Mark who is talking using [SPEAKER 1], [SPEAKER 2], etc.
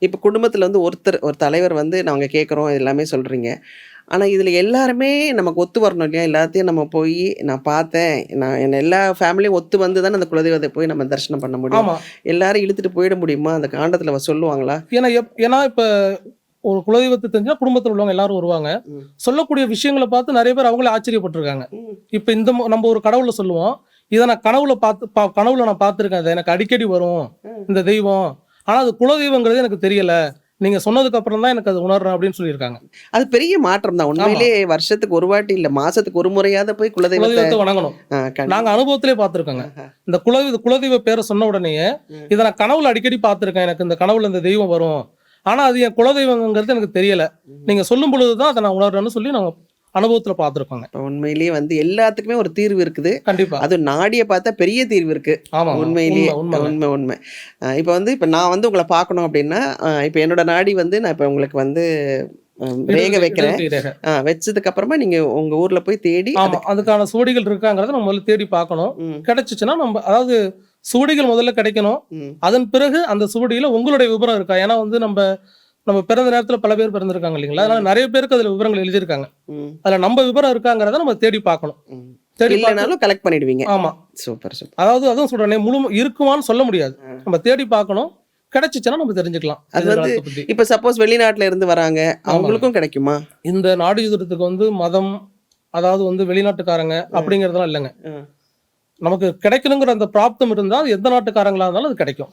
[SPEAKER 1] இப்போ குடும்பத்துல வந்து ஒரு தலைவர் வந்து நாங்க கேட்குறோம் எல்லாமே சொல்றீங்க. ஆனா இதுல எல்லாருமே நமக்கு ஒத்து வரணும் இல்லையா? எல்லாத்தையும் நம்ம போயி நான் பார்த்தேன். என்ன எல்லா ஃபேமிலியும் ஒத்து வந்து தானே அந்த குலதெய்வத்த போய் நம்ம தரிசனம் பண்ண முடியும்.
[SPEAKER 2] ஆமா.
[SPEAKER 1] எல்லாரும் இழுத்துட்டு போயிட முடியுமா? அந்த காண்டத்துல சொல்லுவாங்களா?
[SPEAKER 2] ஏன்னா இப்ப ஒரு குலதெய்வத்தை தெரிஞ்சா குடும்பத்துல உள்ளவங்க எல்லாரும் வருவாங்க.
[SPEAKER 1] ம்.
[SPEAKER 2] சொல்லக்கூடிய விஷயங்கள பார்த்து நெறைய பேர் அவங்களே ஆச்சரியப்பட்டுருக்காங்க.
[SPEAKER 1] ம்.
[SPEAKER 2] இப்ப நம்ம ஒரு கடவுள சொல்லுவோம். இத நான் கனவுல நான் பார்த்துருக்கேன். அது எனக்கு அடிக்கடி வரும்.
[SPEAKER 1] ம்.
[SPEAKER 2] இந்த தெய்வம். ஆனா அது குலதெய்வங்கிறது எனக்கு தெரியல. நீங்க சொன்னதுக்கு அப்புறம் தான் எனக்கு அது உணர்றேன் அப்படின்னு சொல்லியிருக்காங்க.
[SPEAKER 1] அது பெரிய மாற்றம் தான்.
[SPEAKER 2] ஆமா.
[SPEAKER 1] உண்மையிலேயே வருஷத்துக்கு ஒரு வாட்டி இல்ல, மாசத்துக்கு ஒரு முறையாவது போய் குலதெய்வத்த
[SPEAKER 2] குலதெய்வத்த வணங்கணும். நாங்க அனுபவத்திலே பார்த்துருக்கோங்க.
[SPEAKER 1] ஆஹா.
[SPEAKER 2] இந்த குலதெய்வ பேரை சொன்ன உடனேயே,
[SPEAKER 1] ம்.
[SPEAKER 2] இத நான் கனவுல அடிக்கடி பார்த்துருக்கேன். எனக்கு இந்த கனவுல இந்த தெய்வம் வரும். ஆனா அது என் குலதெய்வங்கிறது எனக்கு தெரியல.
[SPEAKER 1] ம்.
[SPEAKER 2] நீங்க சொல்லும் பொழுது தான் அத நான் உணர்றேன்னு சொல்லி நாங்க அனுபவத்துல பார்த்துருக்கோங்க.
[SPEAKER 1] இப்ப உண்மையிலேயே வந்து எல்லாத்துக்குமே ஒரு தீர்வு இருக்குது.
[SPEAKER 2] கண்டிப்பா.
[SPEAKER 1] அதுவும் நாடிய பார்த்தா பெரிய தீர்வு இருக்கு.
[SPEAKER 2] ஆமாங்க.
[SPEAKER 1] உண்மையிலேயே.
[SPEAKER 2] உண்மைங்க.
[SPEAKER 1] உண்மை. இப்ப வந்து இப்ப நான் வந்து உங்கள பார்க்கணும் அப்டின்னா, இப்ப என்னோட நாடி வந்து நான் இப்ப உங்களுக்கு வந்து ரேகை வைக்கிறேன்.
[SPEAKER 2] இடது கை ரேகை.
[SPEAKER 1] வச்சதுக்கு அப்புறமா நீங்க உங்க ஊர்ல போய் தேடி
[SPEAKER 2] ஆமா. அதுக்கான சுவடிகள் இருக்காங்கிறத நம்ம முதல்ல தேடி பார்க்கணும்.
[SPEAKER 1] ம்.
[SPEAKER 2] கிடைச்சுச்சுன்னா அதாவது சுவடிகள் முதல்ல கிடைக்கணும்.
[SPEAKER 1] ம்.
[SPEAKER 2] அதன் பிறகு அந்த சுவடியில உங்களுடைய விவரம் இருக்கா? ஏன்னா வந்து நம்ம பிறந்த நேரத்துல பல பேர் பிறந்திருக்காங்க இல்லைங்களா? அதனால நெறைய பேருக்கு அதுல விவரங்கள் எழுதியிருக்காங்க.
[SPEAKER 1] ம்.
[SPEAKER 2] அதுல நம்ம விவரம் இருக்காங்கிறத நம்ம தேடி பார்க்கணும்.
[SPEAKER 1] ம்.
[SPEAKER 2] தேடி பார்த்து
[SPEAKER 1] இல்லனாலும் கலெக்ட் பண்ணிடுவீங்க.
[SPEAKER 2] ஆமா.
[SPEAKER 1] சூப்பர்.
[SPEAKER 2] அதாவது அதுவும் சொல்றேனே இருக்குமான்னு சொல்ல முடியாது. நம்ம தேடி பார்க்கணும். கிடைச்சுச்சுன்னா நம்ம தெரிஞ்சுக்கலாம்.
[SPEAKER 1] அது வந்து
[SPEAKER 2] எதிர்காலத்தை பத்தி.
[SPEAKER 1] இப்ப சப்போஸ் வெளிநாட்டுல இருந்து வராங்க, அவங்களுக்கும் கிடைக்குமா?
[SPEAKER 2] இந்த நாடு யுத்தத்துக்கு வந்து மதம், அதாவது வந்து வெளிநாட்டுக்காரங்க அப்படிங்கறதெல்லாம் இல்லைங்க.
[SPEAKER 1] ம்.
[SPEAKER 2] நமக்கு கிடைக்கணுங்கிற அந்த பிராப்தம் இருந்தா அது எந்த நாட்டுக்காரங்களா இருந்தாலும் அது கிடைக்கும்.